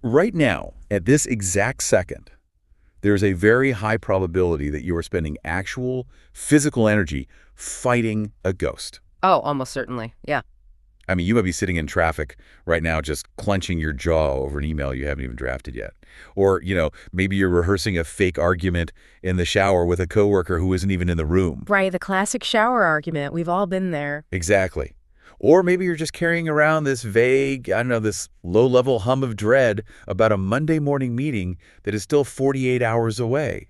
Right now, at this exact second, there's a very high probability that you are spending actual physical energy fighting a ghost. Oh, almost certainly. Yeah. I mean, you might be sitting in traffic right now just clenching your jaw over an email you haven't even drafted yet. Or, maybe you're rehearsing a fake argument in the shower with a coworker who isn't even in the room. Right, the classic shower argument. We've all been there. Exactly. Or maybe you're just carrying around this vague, this low-level hum of dread about a Monday morning meeting that is still 48 hours away.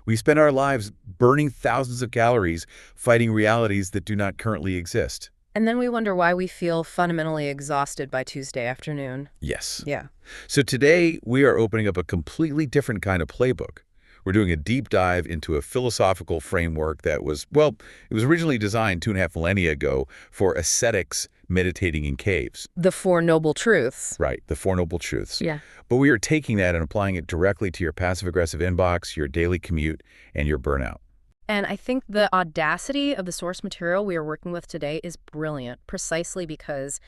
We spend our lives burning thousands of calories fighting realities that do not currently exist. And then we wonder why we feel fundamentally exhausted by Tuesday afternoon. Yes. Yeah. So today, we are opening up a completely different kind of playbook. We're doing a deep dive into a philosophical framework that was, it was originally designed 2.5 millennia ago for ascetics meditating in caves. The Four Noble Truths. Right, the Four Noble Truths. Yeah. But we are taking that and applying it directly to your passive-aggressive inbox, your daily commute, and your burnout. And I think the audacity of the source material we are working with today is brilliant, precisely because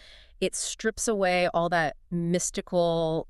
it strips away all that mystical,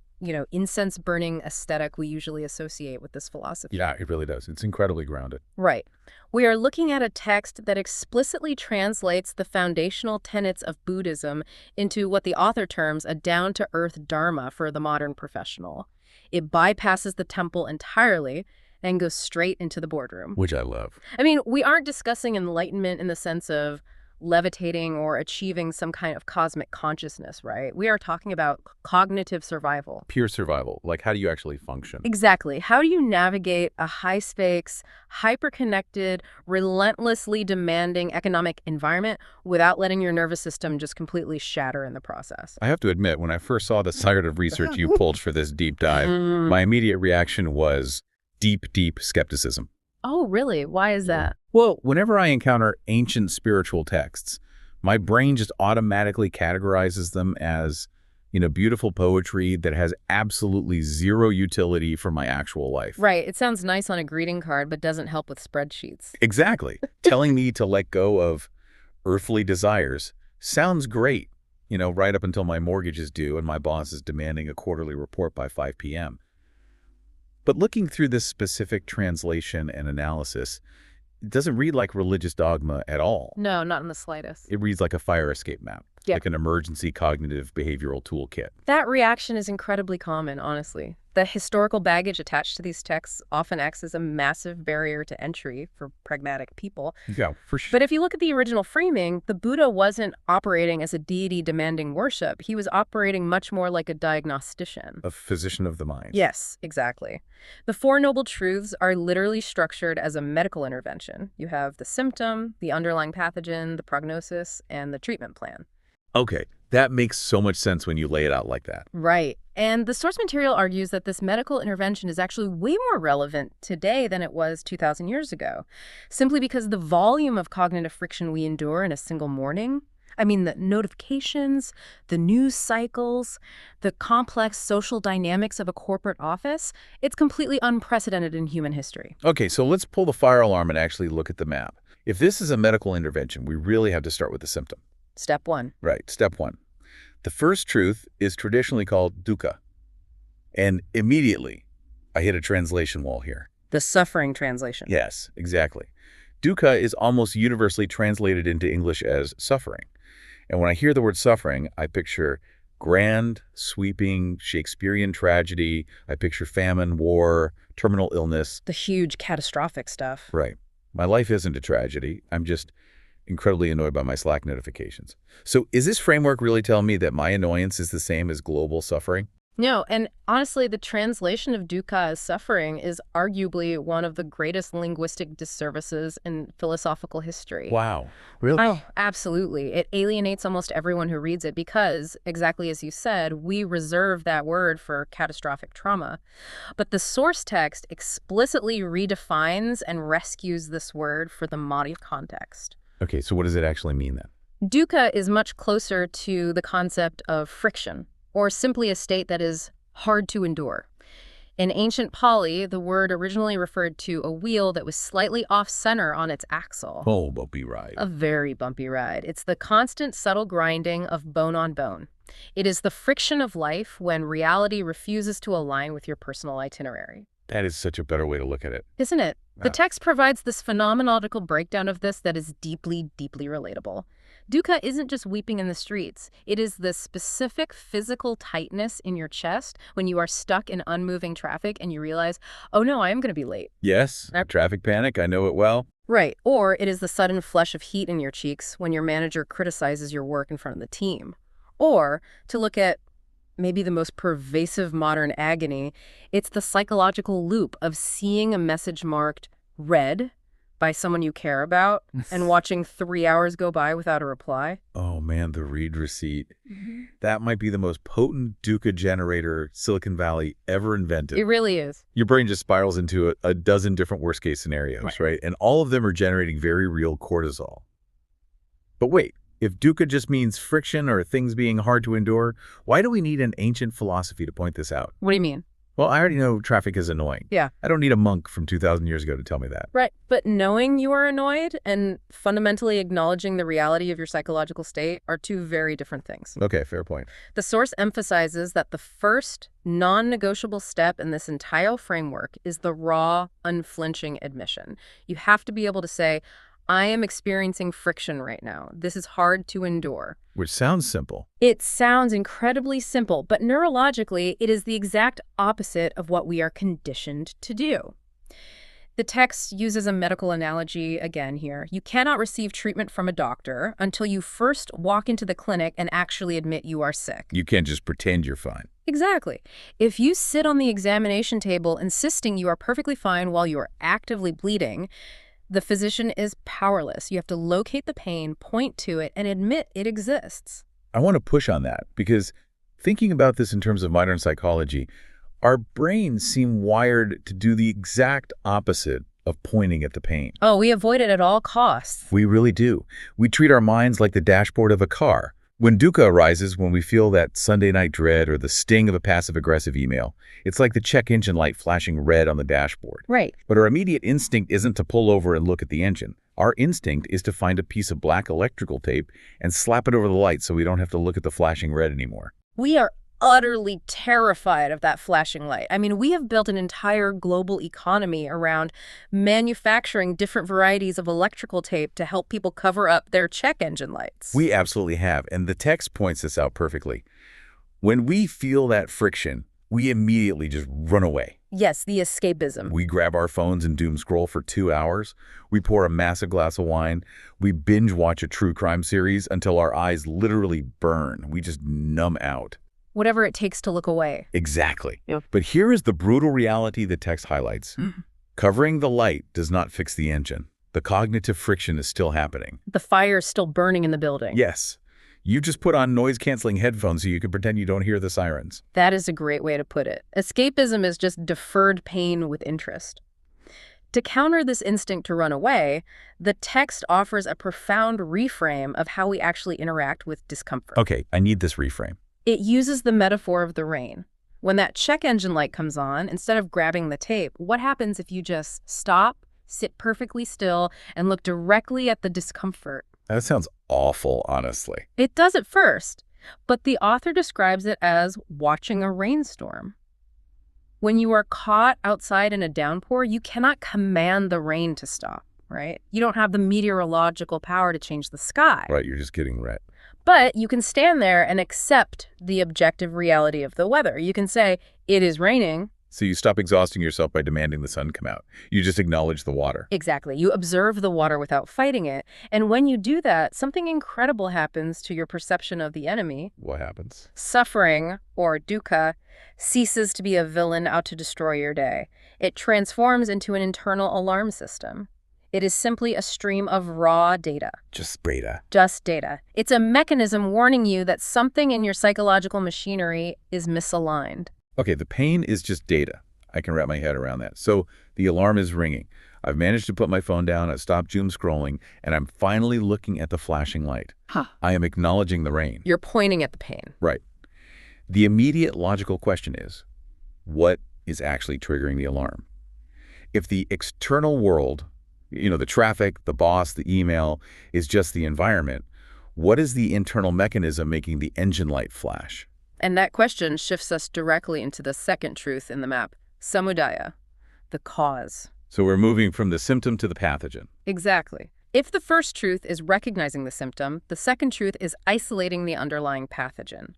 incense-burning aesthetic we usually associate with this philosophy. Yeah, it really does. It's incredibly grounded. Right. We are looking at a text that explicitly translates the foundational tenets of Buddhism into what the author terms a down-to-earth dharma for the modern professional. It bypasses the temple entirely and goes straight into the boardroom. Which I love. I mean, we aren't discussing enlightenment in the sense of levitating or achieving some kind of cosmic consciousness, right? We are talking about cognitive survival. Pure survival. Like, how do you actually function? Exactly. How do you navigate a high-stakes, hyper-connected, relentlessly demanding economic environment without letting your nervous system just completely shatter in the process? I have to admit, when I first saw the side of research you pulled for this deep dive, my immediate reaction was deep skepticism. Oh, really? Why is that? Well, whenever I encounter ancient spiritual texts, my brain just automatically categorizes them as, beautiful poetry that has absolutely zero utility for my actual life. Right. It sounds nice on a greeting card, but doesn't help with spreadsheets. Exactly. Telling me to let go of earthly desires sounds great, right up until my mortgage is due and my boss is demanding a quarterly report by 5 p.m. But looking through this specific translation and analysis, it doesn't read like religious dogma at all. No, not in the slightest. It reads like a fire escape map, like an emergency cognitive behavioral toolkit. That reaction is incredibly common, honestly. The historical baggage attached to these texts often acts as a massive barrier to entry for pragmatic people. Yeah, for sure. But if you look at the original framing, the Buddha wasn't operating as a deity demanding worship. He was operating much more like a diagnostician. A physician of the mind. Yes, exactly. The Four Noble Truths are literally structured as a medical intervention. You have the symptom, the underlying pathogen, the prognosis, and the treatment plan. Okay, that makes so much sense when you lay it out like that. Right. And the source material argues that this medical intervention is actually way more relevant today than it was 2,000 years ago, simply because the volume of cognitive friction we endure in a single morning, the notifications, the news cycles, the complex social dynamics of a corporate office, it's completely unprecedented in human history. Okay, so let's pull the fire alarm and actually look at the map. If this is a medical intervention, we really have to start with the symptom. Step one. Right, step one. The first truth is traditionally called dukkha. And immediately, I hit a translation wall here. The suffering translation. Yes, exactly. Dukkha is almost universally translated into English as suffering. And when I hear the word suffering, I picture grand, sweeping Shakespearean tragedy. I picture famine, war, terminal illness. The huge catastrophic stuff. Right. My life isn't a tragedy. I'm just incredibly annoyed by my Slack notifications. So is this framework really telling me that my annoyance is the same as global suffering? No, and honestly, the translation of dukkha as suffering is arguably one of the greatest linguistic disservices in philosophical history. Wow. Really? Oh, absolutely. It alienates almost everyone who reads it because, exactly as you said, we reserve that word for catastrophic trauma. But the source text explicitly redefines and rescues this word for the modern context. Okay, so what does it actually mean then? Dukkha is much closer to the concept of friction, or simply a state that is hard to endure. In ancient Pali, the word originally referred to a wheel that was slightly off-center on its axle. Oh, bumpy ride. A very bumpy ride. It's the constant, subtle grinding of bone on bone. It is the friction of life when reality refuses to align with your personal itinerary. That is such a better way to look at it. Isn't it? The Yeah. text provides this phenomenological breakdown of this that is deeply, deeply relatable. Dukkha isn't just weeping in the streets. It is the specific physical tightness in your chest when you are stuck in unmoving traffic and you realize, oh no, I am going to be late. Yes, traffic panic, I know it well. Right. Or it is the sudden flush of heat in your cheeks when your manager criticizes your work in front of the team. Or, to look at maybe the most pervasive modern agony, it's the psychological loop of seeing a message marked read by someone you care about and watching 3 hours go by without a reply. Oh man, the read receipt. That might be the most potent dukkha generator Silicon Valley ever invented. It really is. Your brain just spirals into a dozen different worst-case scenarios, right? And all of them are generating very real cortisol. But wait, if dukkha just means friction or things being hard to endure, why do we need an ancient philosophy to point this out? What do you mean? Well, I already know traffic is annoying. Yeah. I don't need a monk from 2,000 years ago to tell me that. Right. But knowing you are annoyed and fundamentally acknowledging the reality of your psychological state are two very different things. Okay, fair point. The source emphasizes that the first non-negotiable step in this entire framework is the raw, unflinching admission. You have to be able to say, I am experiencing friction right now. This is hard to endure. Which sounds simple. It sounds incredibly simple, but neurologically, it is the exact opposite of what we are conditioned to do. The text uses a medical analogy again here. You cannot receive treatment from a doctor until you first walk into the clinic and actually admit you are sick. You can't just pretend you're fine. Exactly. If you sit on the examination table insisting you are perfectly fine while you are actively bleeding, the physician is powerless. You have to locate the pain, point to it, and admit it exists. I want to push on that because thinking about this in terms of modern psychology, our brains seem wired to do the exact opposite of pointing at the pain. Oh, we avoid it at all costs. We really do. We treat our minds like the dashboard of a car. When dukkha arises, when we feel that Sunday night dread or the sting of a passive-aggressive email, it's like the check engine light flashing red on the dashboard. Right. But our immediate instinct isn't to pull over and look at the engine. Our instinct is to find a piece of black electrical tape and slap it over the light so we don't have to look at the flashing red anymore. We are utterly terrified of that flashing light. I mean, we have built an entire global economy around manufacturing different varieties of electrical tape to help people cover up their check engine lights. We absolutely have, and the text points this out perfectly. When we feel that friction, we immediately just run away. Yes, the escapism. We grab our phones and doom scroll for 2 hours. We pour a massive glass of wine. We binge watch a true crime series until our eyes literally burn. We just numb out. Whatever it takes to look away. Exactly. Yep. But here is the brutal reality the text highlights. Covering the light does not fix the engine. The cognitive friction is still happening. The fire is still burning in the building. Yes. You just put on noise-canceling headphones so you can pretend you don't hear the sirens. That is a great way to put it. Escapism is just deferred pain with interest. To counter this instinct to run away, the text offers a profound reframe of how we actually interact with discomfort. Okay, I need this reframe. It uses the metaphor of the rain. When that check engine light comes on, instead of grabbing the tape, what happens if you just stop, sit perfectly still, and look directly at the discomfort? That sounds awful, honestly. It does at first, but the author describes it as watching a rainstorm. When you are caught outside in a downpour, you cannot command the rain to stop, right? You don't have the meteorological power to change the sky. Right, you're just getting wet. But you can stand there and accept the objective reality of the weather. You can say, it is raining. So you stop exhausting yourself by demanding the sun come out. You just acknowledge the water. Exactly. You observe the water without fighting it. And when you do that, something incredible happens to your perception of the enemy. What happens? Suffering, or dukkha, ceases to be a villain out to destroy your day. It transforms into an internal alarm system. It is simply a stream of raw data. Just data. Just data. It's a mechanism warning you that something in your psychological machinery is misaligned. Okay, the pain is just data. I can wrap my head around that. So the alarm is ringing. I've managed to put my phone down, I've stopped doom scrolling, and I'm finally looking at the flashing light. I am acknowledging the rain. You're pointing at the pain. Right. The immediate logical question is, what is actually triggering the alarm? If the external world, the traffic, the boss, the email, is just the environment, What is the internal mechanism making the engine light flash? And that question shifts us directly into the second truth in the map, samudaya, the cause. So we're moving from the symptom to the pathogen. Exactly. If the first truth is recognizing the symptom, the second truth is isolating the underlying pathogen.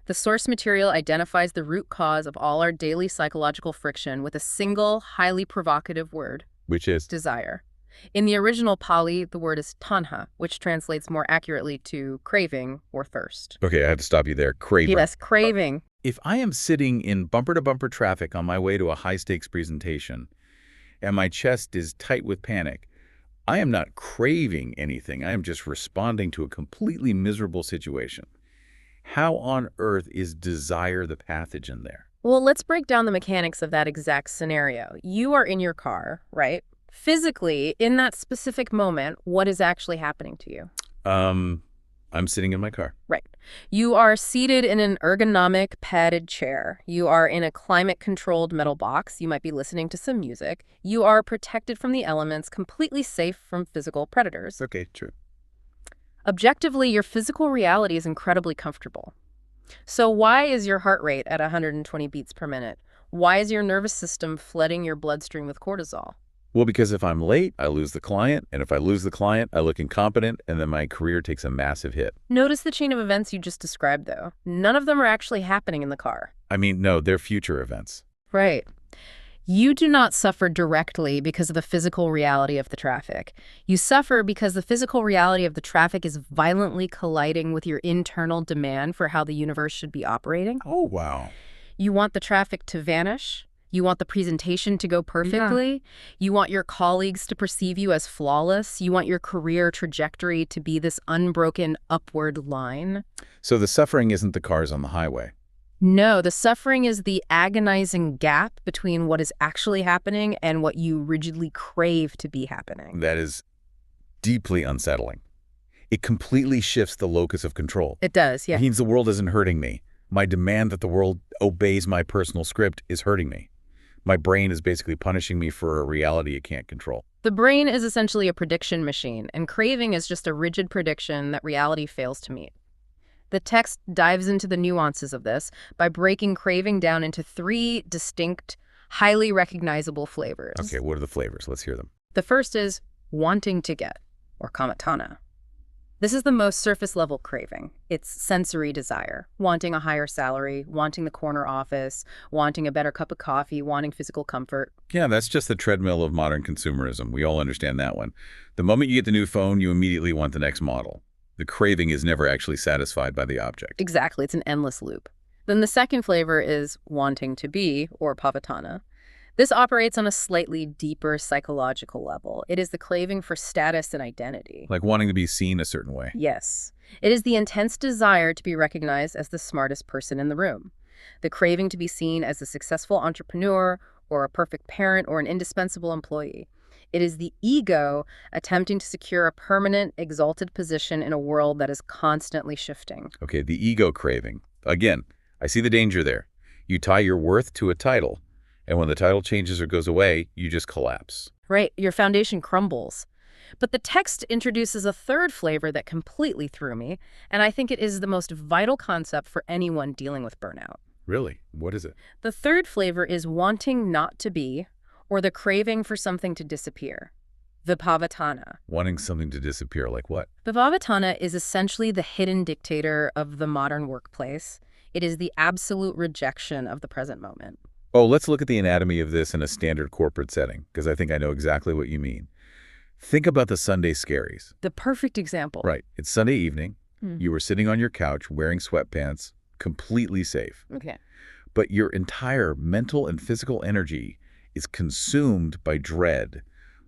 The source material identifies the root cause of all our daily psychological friction with a single, highly provocative word, Which is? desire. In the original Pali, the word is tanha, which translates more accurately to craving or thirst. Okay, I have to stop you there. Craving. Yes, craving. If I am sitting in bumper-to-bumper traffic on my way to a high-stakes presentation and my chest is tight with panic, I am not craving anything. I am just responding to a completely miserable situation. How on earth is desire the pathogen there? Well, let's break down the mechanics of that exact scenario. You are in your car, right? Physically, in that specific moment, what is actually happening to you? I'm sitting in my car. Right. You are seated in an ergonomic, padded chair. You are in a climate-controlled metal box. You might be listening to some music. You are protected from the elements, completely safe from physical predators. Okay, true. Objectively, your physical reality is incredibly comfortable. So why is your heart rate at 120 beats per minute? Why is your nervous system flooding your bloodstream with cortisol? Well, because if I'm late, I lose the client, and if I lose the client, I look incompetent, and then my career takes a massive hit. Notice the chain of events you just described, though. None of them are actually happening in the car. I mean, no, they're future events. Right. You do not suffer directly because of the physical reality of the traffic. You suffer because the physical reality of the traffic is violently colliding with your internal demand for how the universe should be operating. Oh, wow. You want the traffic to vanish. You want the presentation to go perfectly. Yeah. You want your colleagues to perceive you as flawless. You want your career trajectory to be this unbroken upward line. So the suffering isn't the cars on the highway. No, the suffering is the agonizing gap between what is actually happening and what you rigidly crave to be happening. That is deeply unsettling. It completely shifts the locus of control. It does, yeah. It means the world isn't hurting me. My demand that the world obeys my personal script is hurting me. My brain is basically punishing me for a reality it can't control. The brain is essentially a prediction machine, and craving is just a rigid prediction that reality fails to meet. The text dives into the nuances of this by breaking craving down into 3 distinct, highly recognizable flavors. Okay, what are the flavors? Let's hear them. The first is wanting to get, or kamatana. This is the most surface-level craving. It's sensory desire, wanting a higher salary, wanting the corner office, wanting a better cup of coffee, wanting physical comfort. Yeah, that's just the treadmill of modern consumerism. We all understand that one. The moment you get the new phone, you immediately want the next model. The craving is never actually satisfied by the object. Exactly. It's an endless loop. Then the second flavor is wanting to be, or pavatana. This operates on a slightly deeper psychological level. It is the craving for status and identity. Like wanting to be seen a certain way. Yes. It is the intense desire to be recognized as the smartest person in the room. The craving to be seen as a successful entrepreneur or a perfect parent or an indispensable employee. It is the ego attempting to secure a permanent, exalted position in a world that is constantly shifting. Okay, the ego craving. Again, I see the danger there. You tie your worth to a title, and when the title changes or goes away, you just collapse. Right, your foundation crumbles. But the text introduces a third flavor that completely threw me, and I think it is the most vital concept for anyone dealing with burnout. Really? What is it? The third flavor is wanting not to be, or the craving for something to disappear. Vipavatana. Wanting something to disappear, like what? Vipavatana is essentially the hidden dictator of the modern workplace. It is the absolute rejection of the present moment. Oh, let's look at the anatomy of this in a standard corporate setting, because I think I know exactly what you mean. Think about the Sunday scaries. The perfect example. Right. It's Sunday evening. You were sitting on your couch wearing sweatpants, completely safe. Okay. But your entire mental and physical energy is consumed by dread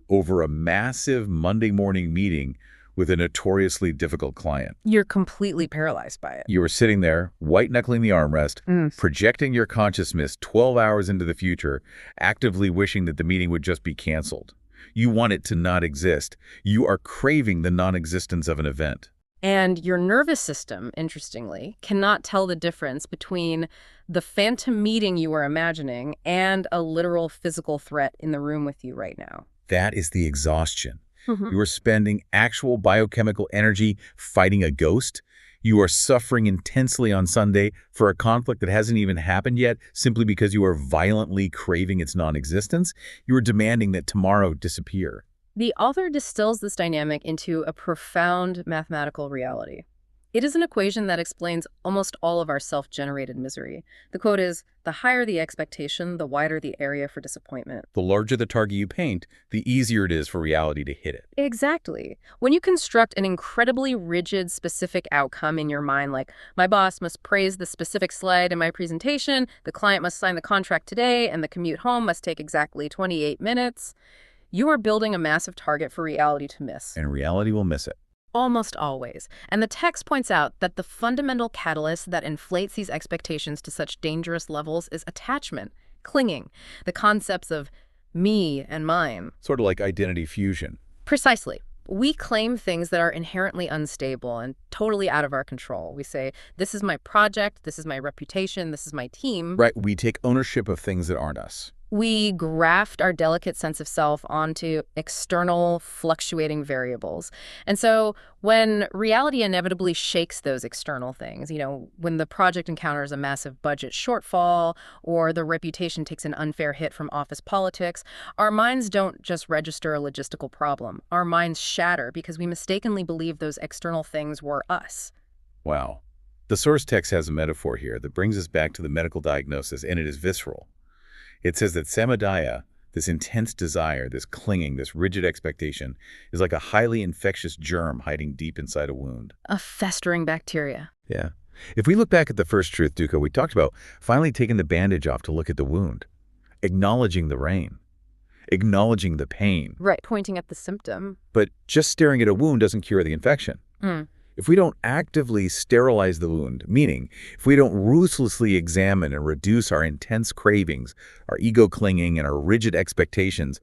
over a massive Monday morning meeting with a notoriously difficult client. You're completely paralyzed by it. You were sitting there, white-knuckling the armrest, projecting your consciousness 12 hours into the future, actively wishing that the meeting would just be canceled. You want it to not exist. You are craving the non-existence of an event. And your nervous system, interestingly, cannot tell the difference between the phantom meeting you were imagining and a literal physical threat in the room with you right now. That is the exhaustion. Mhm. You are spending actual biochemical energy fighting a ghost. You are suffering intensely on Sunday for a conflict that hasn't even happened yet simply because you are violently craving its non-existence. You are demanding that tomorrow disappear. The author distills this dynamic into a profound mathematical reality. It is an equation that explains almost all of our self-generated misery. The quote is, "The higher the expectation, the wider the area for disappointment." The larger the target you paint, the easier it is for reality to hit it. Exactly. When you construct an incredibly rigid, specific outcome in your mind, like, my boss must praise the specific slide in my presentation, the client must sign the contract today, and the commute home must take exactly 28 minutes, you are building a massive target for reality to miss. And reality will miss it. Almost always. And the text points out that the fundamental catalyst that inflates these expectations to such dangerous levels is attachment, clinging, the concepts of me and mine. Sort of like identity fusion. Precisely. We claim things that are inherently unstable and totally out of our control. We say, this is my project, this is my reputation, this is my team. Right, we take ownership of things that aren't us. We graft our delicate sense of self onto external, fluctuating variables. And so when reality inevitably shakes those external things, when the project encounters a massive budget shortfall or the reputation takes an unfair hit from office politics, our minds don't just register a logistical problem. Our minds shatter because we mistakenly believe those external things were us. Wow. The source text has a metaphor here that brings us back to the medical diagnosis, and it is visceral. It says that samadaya, this intense desire, this clinging, this rigid expectation, is like a highly infectious germ hiding deep inside a wound. A festering bacteria. Yeah. If we look back at the first truth, Dukkha, we talked about finally taking the bandage off to look at the wound, acknowledging the rain, acknowledging the pain. Right, pointing at the symptom. But just staring at a wound doesn't cure the infection. If we don't actively sterilize the wound, meaning if we don't ruthlessly examine and reduce our intense cravings, our ego clinging, and our rigid expectations,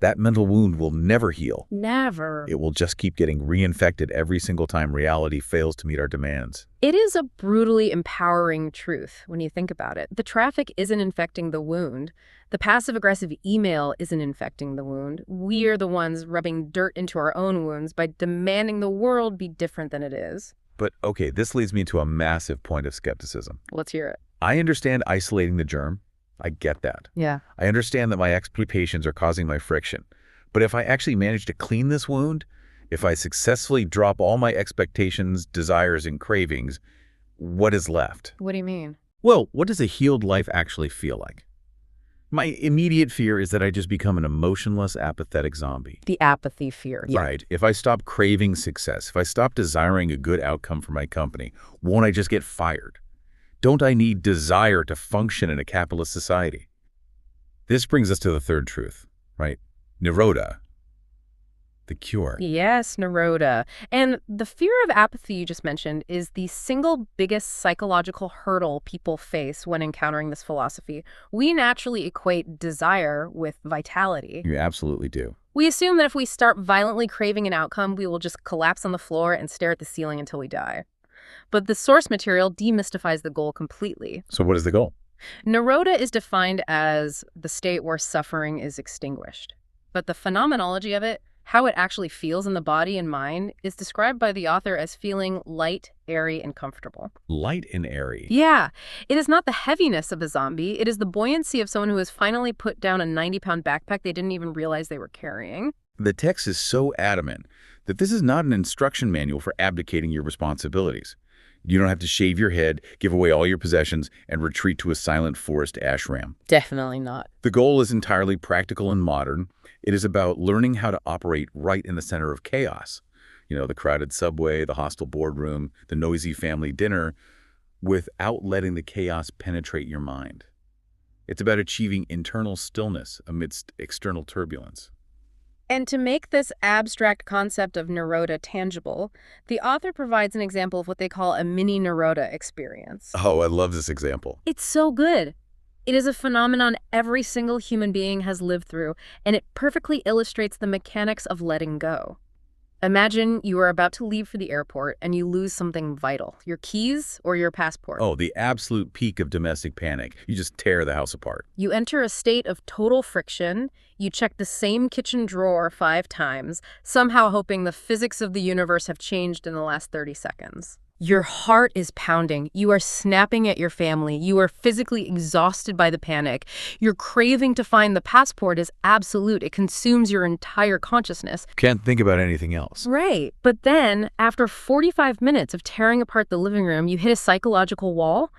that mental wound will never heal. Never. It will just keep getting reinfected every single time reality fails to meet our demands. It is a brutally empowering truth when you think about it. The traffic isn't infecting the wound. The passive-aggressive email isn't infecting the wound. We are the ones rubbing dirt into our own wounds by demanding the world be different than it is. But okay, this leads me to a massive point of skepticism. Let's hear it. I understand isolating the germ. I get that. Yeah. I understand that my expectations are causing my friction. But if I actually manage to clean this wound, if I successfully drop all my expectations, desires, and cravings, what is left? What do you mean? Well, what does a healed life actually feel like? My immediate fear is that I just become an emotionless, apathetic zombie. The apathy fear. Yeah. Right. If I stop craving success, if I stop desiring a good outcome for my company, won't I just get fired? Don't I need desire to function in a capitalist society? This brings us to the third truth, right? Nirodha, the cure. Yes, Naroda. And the fear of apathy you just mentioned is the single biggest psychological hurdle people face when encountering this philosophy. We naturally equate desire with vitality. You absolutely do. We assume that if we start violently craving an outcome, we will just collapse on the floor and stare at the ceiling until we die. But the source material demystifies the goal completely. So what is the goal? Nirodha is defined as the state where suffering is extinguished. But the phenomenology of it, how it actually feels in the body and mind, is described by the author as feeling light, airy, and comfortable. Light and airy. Yeah. It is not the heaviness of a zombie. It is the buoyancy of someone who has finally put down a 90-pound backpack they didn't even realize they were carrying. The text is so adamant that this is not an instruction manual for abdicating your responsibilities. You don't have to shave your head, give away all your possessions, and retreat to a silent forest ashram. Definitely not. The goal is entirely practical and modern. It is about learning how to operate right in the center of chaos. The crowded subway, the hostile boardroom, the noisy family dinner, without letting the chaos penetrate your mind. It's about achieving internal stillness amidst external turbulence. And to make this abstract concept of Nirodha tangible, the author provides an example of what they call a mini Nirodha experience. Oh, I love this example. It's so good. It is a phenomenon every single human being has lived through, and it perfectly illustrates the mechanics of letting go. Imagine you are about to leave for the airport and you lose something vital, your keys or your passport. Oh, the absolute peak of domestic panic. You just tear the house apart. You enter a state of total friction. You check the same kitchen drawer 5 times, somehow hoping the physics of the universe have changed in the last 30 seconds. Your heart is pounding. You are snapping at your family. You are physically exhausted by the panic. Your craving to find the passport is absolute. It consumes your entire consciousness. Can't think about anything else. Right. But then, after 45 minutes of tearing apart the living room, you hit a psychological wall.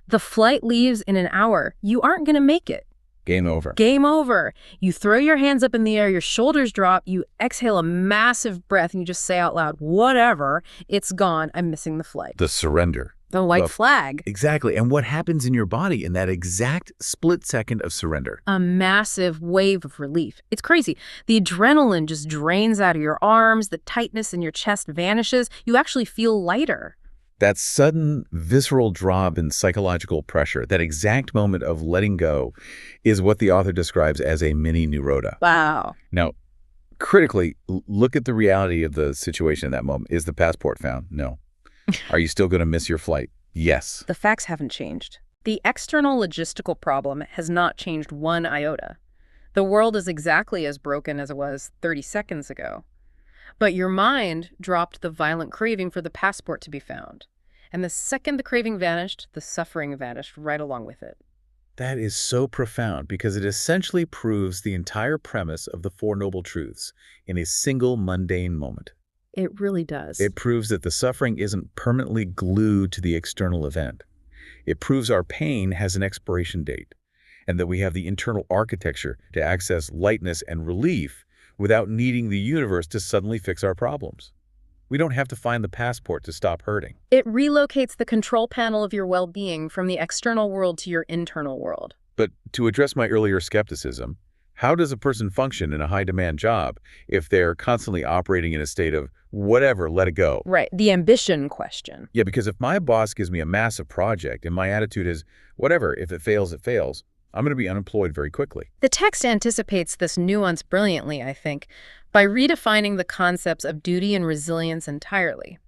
The flight leaves in an hour. You aren't going to make it. Game over. Game over. You throw your hands up in the air, your shoulders drop, you exhale a massive breath, and you just say out loud, whatever, it's gone, I'm missing the flight. The surrender. The white flag. Exactly. And what happens in your body in that exact split second of surrender? A massive wave of relief. It's crazy. The adrenaline just drains out of your arms, the tightness in your chest vanishes, you actually feel lighter. That sudden, visceral drop in psychological pressure, that exact moment of letting go, is what the author describes as a mini Nirodha. Wow. Now, critically, look at the reality of the situation in that moment. Is the passport found? No. Are you still going to miss your flight? Yes. The facts haven't changed. The external logistical problem has not changed one iota. The world is exactly as broken as it was 30 seconds ago. But your mind dropped the violent craving for the passport to be found. And the second the craving vanished, the suffering vanished right along with it. That is so profound because it essentially proves the entire premise of the Four Noble Truths in a single mundane moment. It really does. It proves that the suffering isn't permanently glued to the external event. It proves our pain has an expiration date and that we have the internal architecture to access lightness and relief without needing the universe to suddenly fix our problems. We don't have to find the passport to stop hurting. It relocates the control panel of your well-being from the external world to your internal world. But to address my earlier skepticism, how does a person function in a high-demand job if they're constantly operating in a state of whatever, let it go? Right, the ambition question. Yeah, because if my boss gives me a massive project and my attitude is, whatever, if it fails, it fails, I'm going to be unemployed very quickly. The text anticipates this nuance brilliantly, I think, by redefining the concepts of duty and resilience entirely.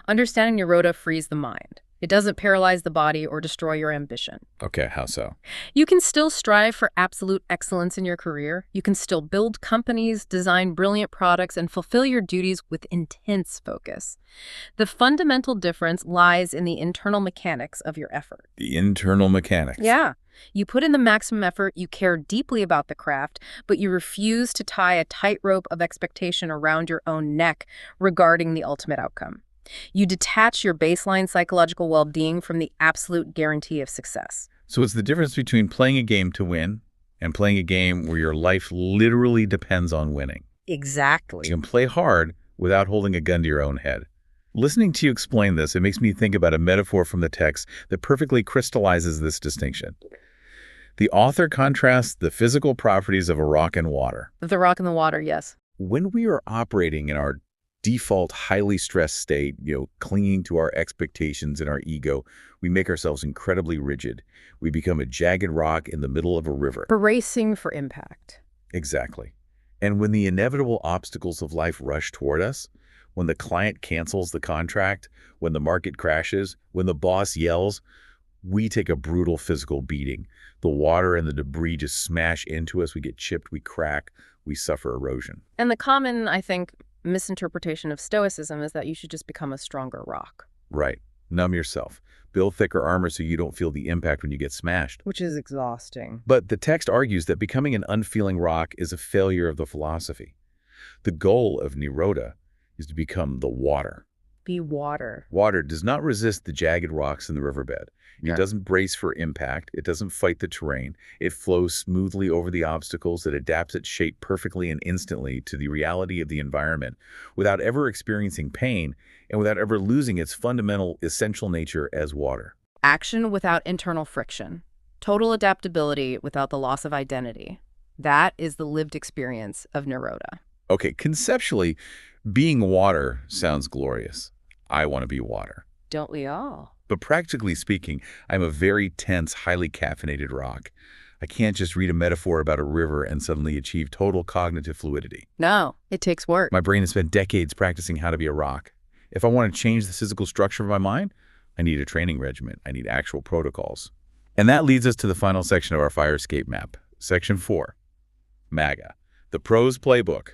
Understanding Nirodha frees the mind. It doesn't paralyze the body or destroy your ambition. Okay, how so? You can still strive for absolute excellence in your career. You can still build companies, design brilliant products, and fulfill your duties with intense focus. The fundamental difference lies in the internal mechanics of your effort. The internal mechanics. Yeah. You put in the maximum effort, you care deeply about the craft, but you refuse to tie a tightrope of expectation around your own neck regarding the ultimate outcome. You detach your baseline psychological well-being from the absolute guarantee of success. So it's the difference between playing a game to win and playing a game where your life literally depends on winning. Exactly. You can play hard without holding a gun to your own head. Listening to you explain this, it makes me think about a metaphor from the text that perfectly crystallizes this distinction. The author contrasts the physical properties of a rock and water. The rock and the water, yes. When we are operating in our default highly stressed state, clinging to our expectations and our ego, we make ourselves incredibly rigid. We become a jagged rock in the middle of a river. Bracing for impact. Exactly. And when the inevitable obstacles of life rush toward us, when the client cancels the contract, when the market crashes, when the boss yells, we take a brutal physical beating. The water and the debris just smash into us. We get chipped, we crack, we suffer erosion. And the common, I think, misinterpretation of Stoicism is that you should just become a stronger rock. Right. Numb yourself. Build thicker armor so you don't feel the impact when you get smashed. Which is exhausting. But the text argues that becoming an unfeeling rock is a failure of the philosophy. The goal of Nirodha is to become the water. Be water. Water does not resist the jagged rocks in the riverbed. It doesn't brace for impact. It doesn't fight the terrain. It flows smoothly over the obstacles. It adapts its shape perfectly and instantly to the reality of the environment without ever experiencing pain and without ever losing its fundamental, essential nature as water. Action without internal friction. Total adaptability without the loss of identity. That is the lived experience of Nirodha. Okay, conceptually, being water sounds glorious. I want to be water. Don't we all? But practically speaking, I'm a very tense, highly caffeinated rock. I can't just read a metaphor about a river and suddenly achieve total cognitive fluidity. No, it takes work. My brain has spent decades practicing how to be a rock. If I want to change the physical structure of my mind, I need a training regimen. I need actual protocols. And that leads us to the final section of our fire escape map. Section 4. MAGA. The Pro's Playbook.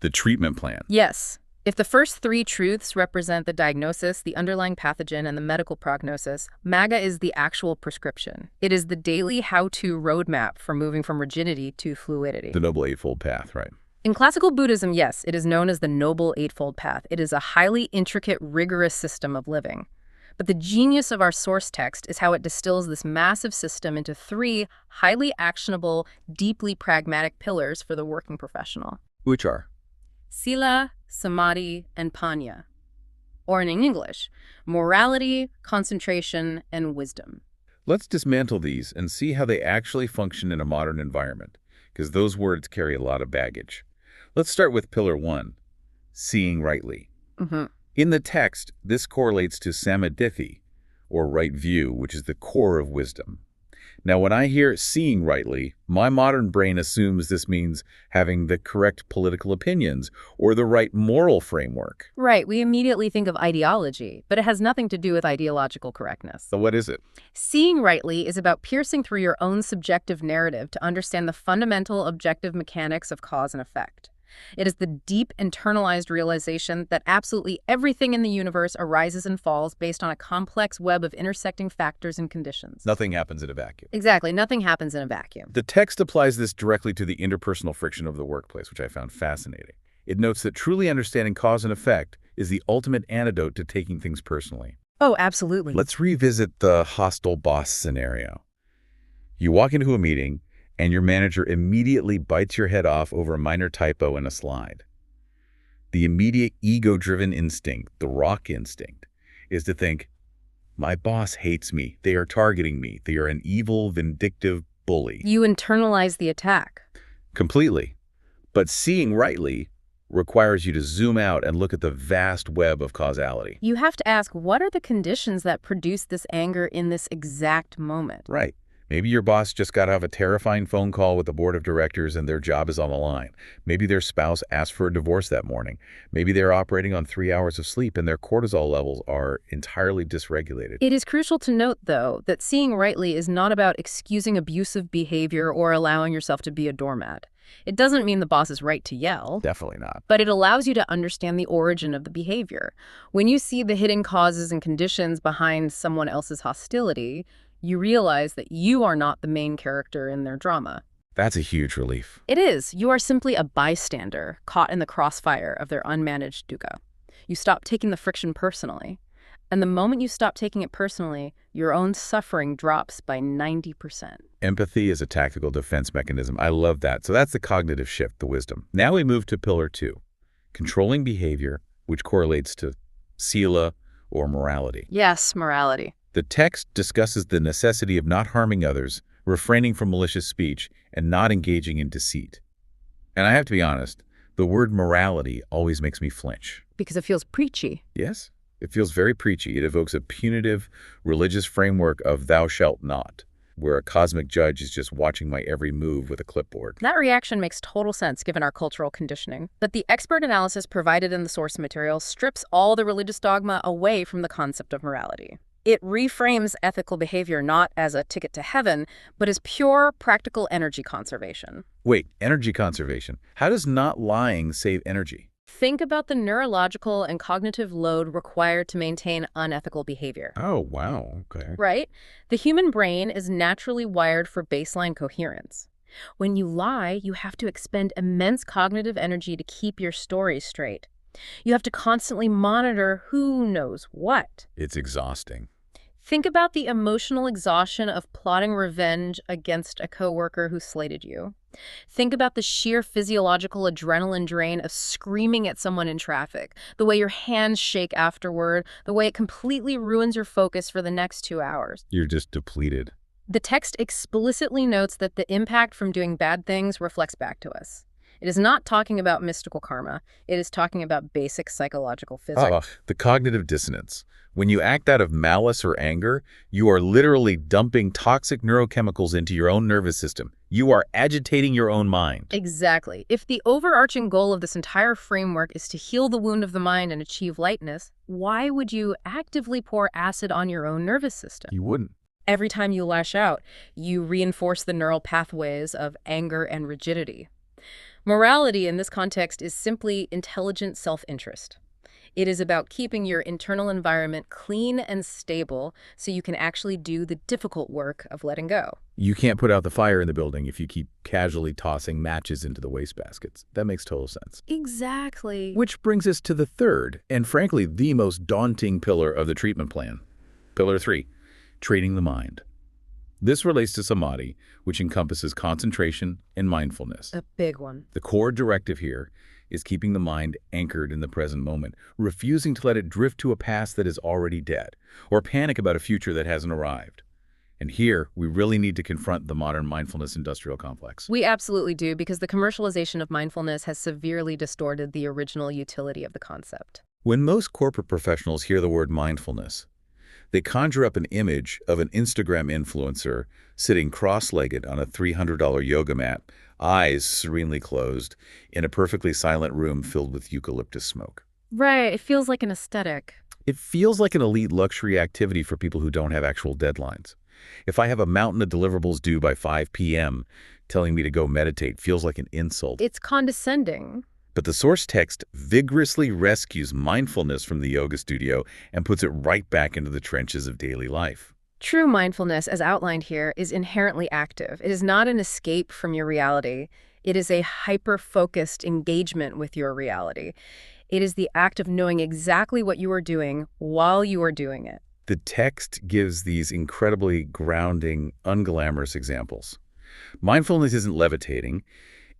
The treatment plan. Yes. If the first three truths represent the diagnosis, the underlying pathogen, and the medical prognosis, MAGA is the actual prescription. It is the daily how-to roadmap for moving from rigidity to fluidity. The Noble Eightfold Path, right? In classical Buddhism, yes, it is known as the Noble Eightfold Path. It is a highly intricate, rigorous system of living. But the genius of our source text is how it distills this massive system into three highly actionable, deeply pragmatic pillars for the working professional. Which are? Sila, Samadhi, and Panya. Or in English, morality, concentration, and wisdom. Let's dismantle these and see how they actually function in a modern environment, because those words carry a lot of baggage. Let's start with Pillar 1, seeing rightly. In the text, this correlates to samadhi, or right view, which is the core of wisdom. Now, when I hear seeing rightly, my modern brain assumes this means having the correct political opinions or the right moral framework. Right, we immediately think of ideology, but it has nothing to do with ideological correctness. So what is it? Seeing rightly is about piercing through your own subjective narrative to understand the fundamental objective mechanics of cause and effect. It is the deep internalized realization that absolutely everything in the universe arises and falls based on a complex web of intersecting factors and conditions. Nothing happens in a vacuum. Exactly. Nothing happens in a vacuum. The text applies this directly to the interpersonal friction of the workplace, which I found fascinating. It notes that truly understanding cause and effect is the ultimate antidote to taking things personally. Oh, absolutely. Let's revisit the hostile boss scenario. You walk into a meeting, and your manager immediately bites your head off over a minor typo in a slide. The immediate ego-driven instinct, the rock instinct, is to think, my boss hates me, they are targeting me, they are an evil, vindictive bully. You internalize the attack. Completely. But seeing rightly requires you to zoom out and look at the vast web of causality. You have to ask, what are the conditions that produce this anger in this exact moment? Right. Maybe your boss just got off a terrifying phone call with the board of directors and their job is on the line. Maybe their spouse asked for a divorce that morning. Maybe they're operating on 3 hours of sleep and their cortisol levels are entirely dysregulated. It is crucial to note, though, that seeing rightly is not about excusing abusive behavior or allowing yourself to be a doormat. It doesn't mean the boss is right to yell. Definitely not. But it allows you to understand the origin of the behavior. When you see the hidden causes and conditions behind someone else's hostility, you realize that you are not the main character in their drama. That's a huge relief. It is. You are simply a bystander caught in the crossfire of their unmanaged dukkha. You stop taking the friction personally. And the moment you stop taking it personally, your own suffering drops by 90%. Empathy is a tactical defense mechanism. I love that. So that's the cognitive shift, the wisdom. Now we move to Pillar 2, controlling behavior, which correlates to sila or morality. Yes, morality. The text discusses the necessity of not harming others, refraining from malicious speech, and not engaging in deceit. And I have to be honest, the word morality always makes me flinch. Because it feels preachy. Yes, it feels very preachy. It evokes a punitive religious framework of thou shalt not, where a cosmic judge is just watching my every move with a clipboard. That reaction makes total sense given our cultural conditioning. But the expert analysis provided in the source material strips all the religious dogma away from the concept of morality. It reframes ethical behavior not as a ticket to heaven, but as pure, practical energy conservation. Wait, energy conservation. How does not lying save energy? Think about the neurological and cognitive load required to maintain unethical behavior. Oh, wow. Okay. Right? The human brain is naturally wired for baseline coherence. When you lie, you have to expend immense cognitive energy to keep your story straight. You have to constantly monitor who knows what. It's exhausting. Think about the emotional exhaustion of plotting revenge against a coworker who slighted you. Think about the sheer physiological adrenaline drain of screaming at someone in traffic, the way your hands shake afterward, the way it completely ruins your focus for the next 2 hours. You're just depleted. The text explicitly notes that the impact from doing bad things reflects back to us. It is not talking about mystical karma. It is talking about basic psychological physics. Ah, the cognitive dissonance. When you act out of malice or anger, you are literally dumping toxic neurochemicals into your own nervous system. You are agitating your own mind. Exactly. If the overarching goal of this entire framework is to heal the wound of the mind and achieve lightness, why would you actively pour acid on your own nervous system? You wouldn't. Every time you lash out, you reinforce the neural pathways of anger and rigidity. Morality in this context is simply intelligent self-interest. It is about keeping your internal environment clean and stable so you can actually do the difficult work of letting go. You can't put out the fire in the building if you keep casually tossing matches into the wastebaskets. That makes total sense. Exactly. Which brings us to the third, and frankly, the most daunting pillar of the treatment plan. Pillar 3, training the mind. This relates to samadhi, which encompasses concentration and mindfulness. A big one. The core directive here is keeping the mind anchored in the present moment, refusing to let it drift to a past that is already dead, or panic about a future that hasn't arrived. And here, we really need to confront the modern mindfulness industrial complex. We absolutely do, because the commercialization of mindfulness has severely distorted the original utility of the concept. When most corporate professionals hear the word mindfulness, they conjure up an image of an Instagram influencer sitting cross-legged on a $300 yoga mat, eyes serenely closed, in a perfectly silent room filled with eucalyptus smoke. Right, it feels like an aesthetic. It feels like an elite luxury activity for people who don't have actual deadlines. If I have a mountain of deliverables due by 5 p.m., telling me to go meditate feels like an insult. It's condescending. But the source text vigorously rescues mindfulness from the yoga studio and puts it right back into the trenches of daily life. True mindfulness, as outlined here, is inherently active. It is not an escape from your reality. It is a hyper-focused engagement with your reality. It is the act of knowing exactly what you are doing while you are doing it. The text gives these incredibly grounding, unglamorous examples. Mindfulness isn't levitating.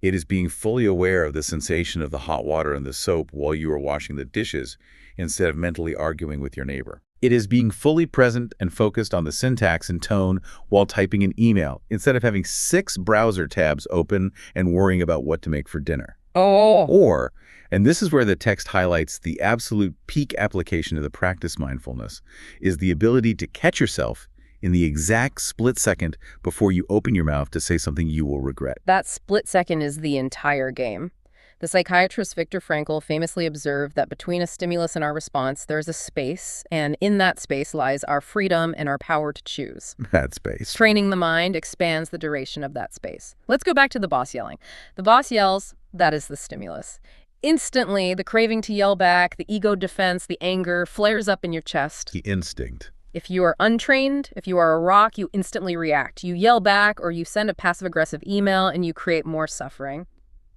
It is being fully aware of the sensation of the hot water and the soap while you are washing the dishes instead of mentally arguing with your neighbor. It is being fully present and focused on the syntax and tone while typing an email instead of having 6 browser tabs open and worrying about what to make for dinner. Or, and this is where the text highlights the absolute peak application of the practice mindfulness, is the ability to catch yourself in the exact split second before you open your mouth to say something you will regret. That split second is the entire game. The psychiatrist Viktor Frankl famously observed that between a stimulus and our response, there is a space, and in that space lies our freedom and our power to choose. That space. Training the mind expands the duration of that space. Let's go back to the boss yelling. The boss yells, that is the stimulus. Instantly, the craving to yell back, the ego defense, the anger flares up in your chest. The instinct. If you are untrained, if you are a rock, you instantly react. You yell back or you send a passive-aggressive email and you create more suffering.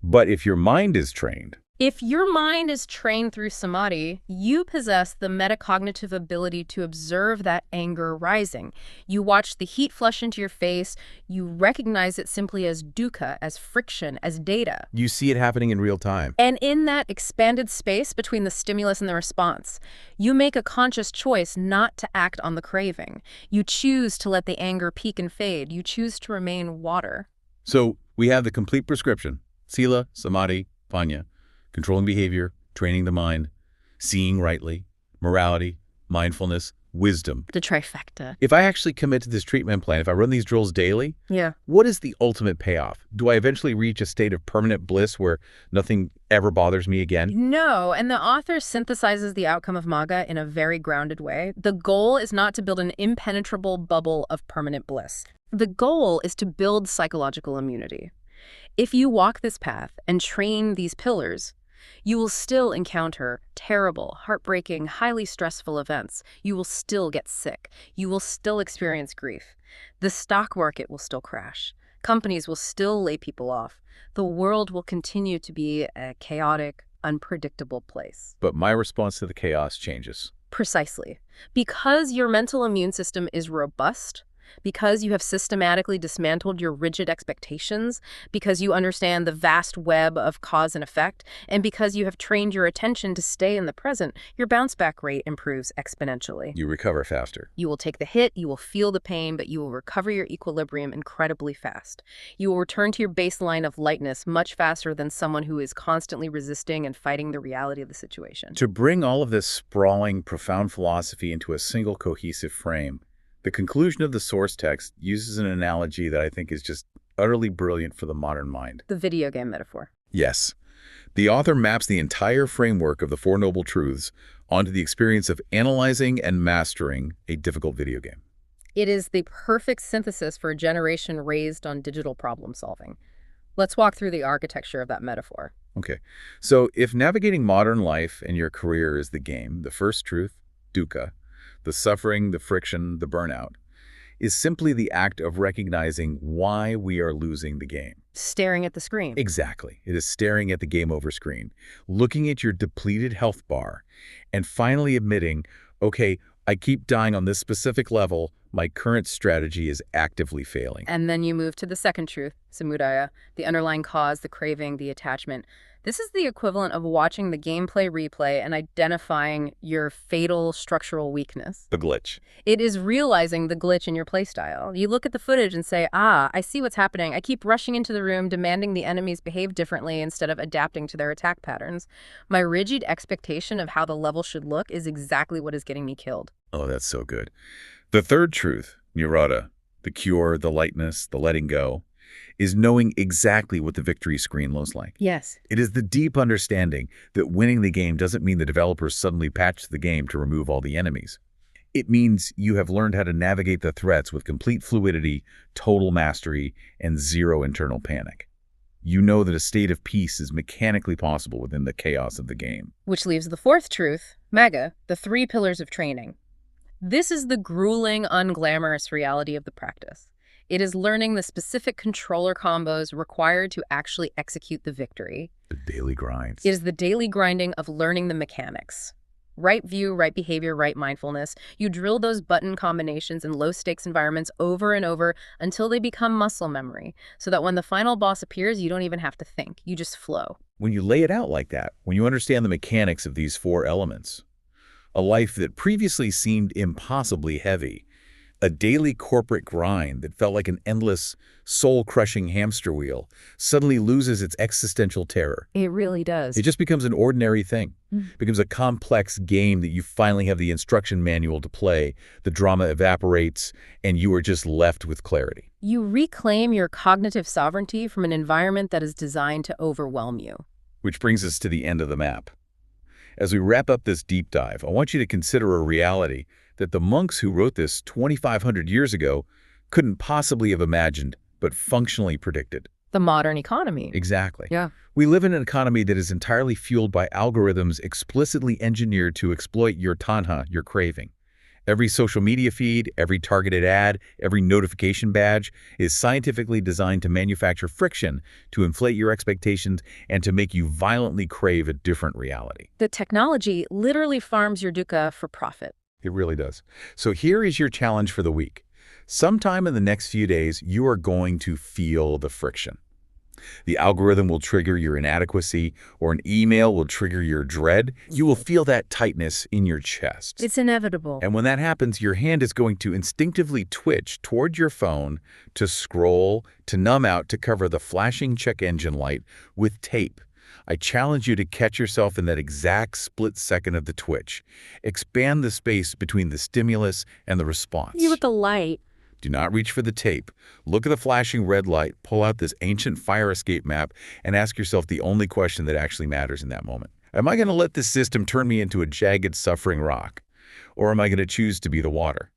But if your mind is trained, if your mind is trained through samadhi, you possess the metacognitive ability to observe that anger rising. You watch the heat flush into your face. You recognize it simply as dukkha, as friction, as data. you see it happening in real time. And in that expanded space between the stimulus and the response, you make a conscious choice not to act on the craving. You choose to let the anger peak and fade. You choose to remain water. So we have the complete prescription: sila, samadhi, panya. Controlling behavior, training the mind, seeing rightly, morality, mindfulness, wisdom. The trifecta. If I actually commit to this treatment plan, if I run these drills daily, Yeah. what is the ultimate payoff? Do I eventually reach a state of permanent bliss where nothing ever bothers me again? No, and the author synthesizes the outcome of Magga in a very grounded way. The goal is not to build an impenetrable bubble of permanent bliss. The goal is to build psychological immunity. If you walk this path and train these pillars, you will still encounter terrible, heartbreaking, highly stressful events. You will still get sick. You will still experience grief. The stock market will still crash. Companies will still lay people off. The world will continue to be a chaotic, unpredictable place. But my response to the chaos changes. Precisely. Because your mental immune system is robust, because you have systematically dismantled your rigid expectations, because you understand the vast web of cause and effect, and because you have trained your attention to stay in the present, your bounce back rate improves exponentially. You recover faster. You will take the hit, you will feel the pain, but you will recover your equilibrium incredibly fast. You will return to your baseline of lightness much faster than someone who is constantly resisting and fighting the reality of the situation. To bring all of this sprawling, profound philosophy into a single cohesive frame, the conclusion of the source text uses an analogy that I think is just utterly brilliant for the modern mind. The video game metaphor. Yes. The author maps the entire framework of the Four Noble Truths onto the experience of analyzing and mastering a difficult video game. It is the perfect synthesis for a generation raised on digital problem solving. Let's walk through the architecture of that metaphor. Okay, so if navigating modern life and your career is the game, the first truth, dukkha, the suffering, the friction, the burnout, is simply the act of recognizing why we are losing the game. Staring at the screen. Exactly. It is staring at the game over screen, looking at your depleted health bar, and finally admitting, okay, I keep dying on this specific level, my current strategy is actively failing. And then you move to the second truth, samudaya, the underlying cause, the craving, the attachment. This is the equivalent of watching the gameplay replay and identifying your fatal structural weakness. The glitch. It is realizing the glitch in your playstyle. You look at the footage and say, I see what's happening. I keep rushing into the room, demanding the enemies behave differently instead of adapting to their attack patterns. My rigid expectation of how the level should look is exactly what is getting me killed. Oh, that's so good. The third truth, nirvana, the cure, the lightness, the letting go, is knowing exactly what the victory screen looks like. Yes. It is the deep understanding that winning the game doesn't mean the developers suddenly patched the game to remove all the enemies. It means you have learned how to navigate the threats with complete fluidity, total mastery, and zero internal panic. You know that a state of peace is mechanically possible within the chaos of the game. Which leaves the fourth truth, mega, the 3 pillars of training. This is the grueling, unglamorous reality of the practice. It is learning the specific controller combos required to actually execute the victory. The daily grinds. It is the daily grinding of learning the mechanics. Right view, right behavior, right mindfulness. You drill those button combinations in low-stakes environments over and over until they become muscle memory, so that when the final boss appears, you don't even have to think. You just flow. When you lay it out like that, when you understand the mechanics of these 4 elements, a life that previously seemed impossibly heavy, a daily corporate grind that felt like an endless, soul-crushing hamster wheel, suddenly loses its existential terror. It really does. It just becomes an ordinary thing. It becomes a complex game that you finally have the instruction manual to play, the drama evaporates, and you are just left with clarity. You reclaim your cognitive sovereignty from an environment that is designed to overwhelm you. Which brings us to the end of the map. As we wrap up this deep dive, I want you to consider a reality that the monks who wrote this 2,500 years ago couldn't possibly have imagined, but functionally predicted. The modern economy. Exactly. Yeah. We live in an economy that is entirely fueled by algorithms explicitly engineered to exploit your tanha, your craving. Every social media feed, every targeted ad, every notification badge is scientifically designed to manufacture friction, to inflate your expectations, and to make you violently crave a different reality. The technology literally farms your dukkha for profit. It really does. So here is your challenge for the week. Sometime in the next few days, you are going to feel the friction. The algorithm will trigger your inadequacy, or an email will trigger your dread. You will feel that tightness in your chest. It's inevitable. And when that happens, your hand is going to instinctively twitch toward your phone to scroll, to numb out, to cover the flashing check engine light with tape. I challenge you to catch yourself in that exact split second of the twitch. Expand the space between the stimulus and the response. You with the light. Do not reach for the tape. Look at the flashing red light, pull out this ancient fire escape map, and ask yourself the only question that actually matters in that moment. Am I going to let this system turn me into a jagged, suffering rock? Or am I going to choose to be the water?